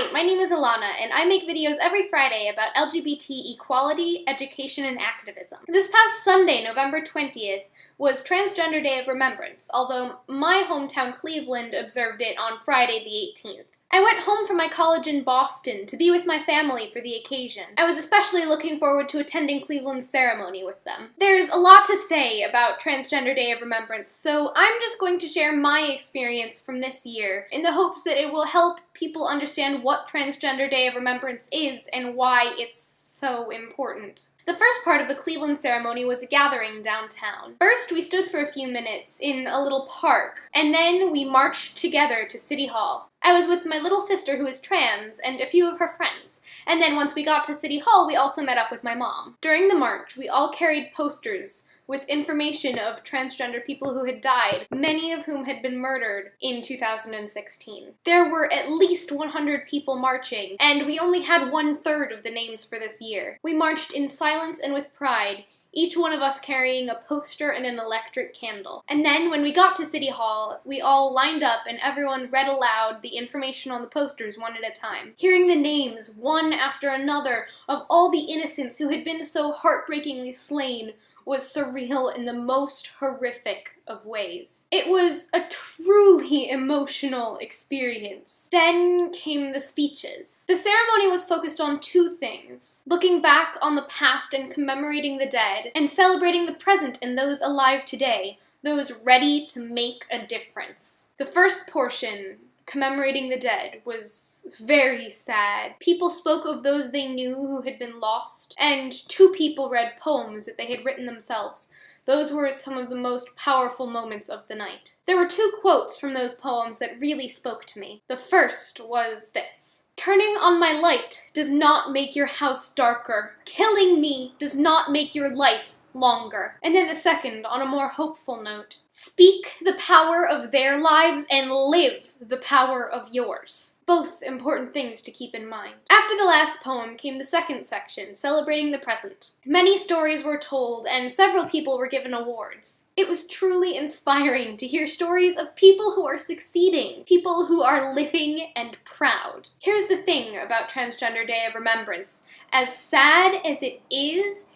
Hi, my name is Alana, and I make videos every Friday about LGBT equality, education, and activism. This past Sunday, November 20th, was Transgender Day of Remembrance, although my hometown Cleveland observed it on Friday the 18th. I went home from my college in Boston to be with my family for the occasion. I was especially looking forward to attending Cleveland's ceremony with them. There's a lot to say about Transgender Day of Remembrance, so I'm just going to share my experience from this year in the hopes that it will help people understand what Transgender Day of Remembrance is and why it's so important. The first part of the Cleveland ceremony was a gathering downtown. First, we stood for a few minutes in a little park, and then we marched together to City Hall. I was with my little sister who is trans and a few of her friends, and then once we got to City Hall, we also met up with my mom. During the march, we all carried posters with information of transgender people who had died, many of whom had been murdered in 2016. There were at least 100 people marching, and we only had 1/3 of the names for this year. We marched in silence and with pride, each one of us carrying a poster and an electric candle. And then, when we got to City Hall, we all lined up and everyone read aloud the information on the posters one at a time. Hearing the names, one after another, of all the innocents who had been so heartbreakingly slain was surreal in the most horrific of ways. It was a truly emotional experience. Then came the speeches. The ceremony was focused on two things: looking back on the past and commemorating the dead, and celebrating the present and those alive today, those ready to make a difference. The first portion, commemorating the dead, was very sad. People spoke of those they knew who had been lost, and 2 people read poems that they had written themselves. Those were some of the most powerful moments of the night. There were 2 quotes from those poems that really spoke to me. The first was this: "Turning on my light does not make your house darker. Killing me does not make your life longer." And then the second, on a more hopeful note: "Speak the power of their lives and live the power of yours." Both important things to keep in mind. After the last poem came the second section, celebrating the present. Many stories were told, and several people were given awards. It was truly inspiring to hear stories of people who are succeeding, people who are living and proud. Here's the thing about Transgender Day of Remembrance. As sad as it is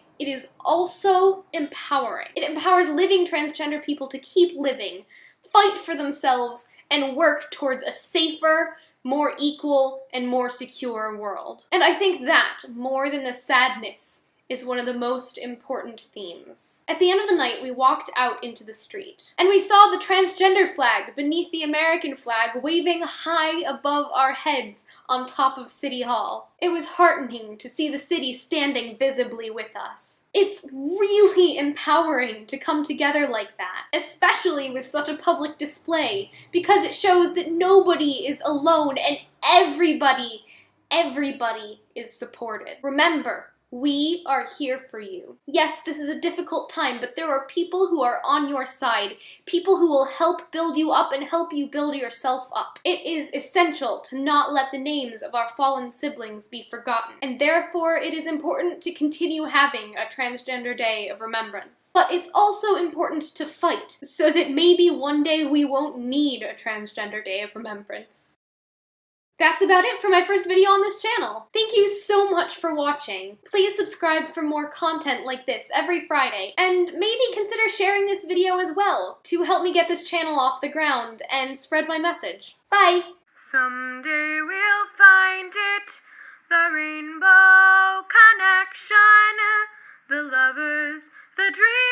also empowering. It empowers living transgender people to keep living, fight for themselves, and work towards a safer, more equal, and more secure world. And I think that, more than the sadness, is one of the most important themes. At the end of the night, we walked out into the street, and we saw the transgender flag beneath the American flag waving high above our heads on top of City Hall. It was heartening to see the city standing visibly with us. It's really empowering to come together like that, especially with such a public display, because it shows that nobody is alone and everybody is supported. Remember, we are here for you. Yes, this is a difficult time, but there are people who are on your side, people who will help build you up and help you build yourself up. It is essential to not let the names of our fallen siblings be forgotten, and therefore it is important to continue having a Transgender Day of Remembrance. But it's also important to fight, so that maybe one day we won't need a Transgender Day of Remembrance. That's about it for my first video on this channel. Thank you so much for watching. Please subscribe for more content like this every Friday, and maybe consider sharing this video as well to help me get this channel off the ground and spread my message. Bye! Someday we'll find it, the rainbow connection, the lovers, the dream.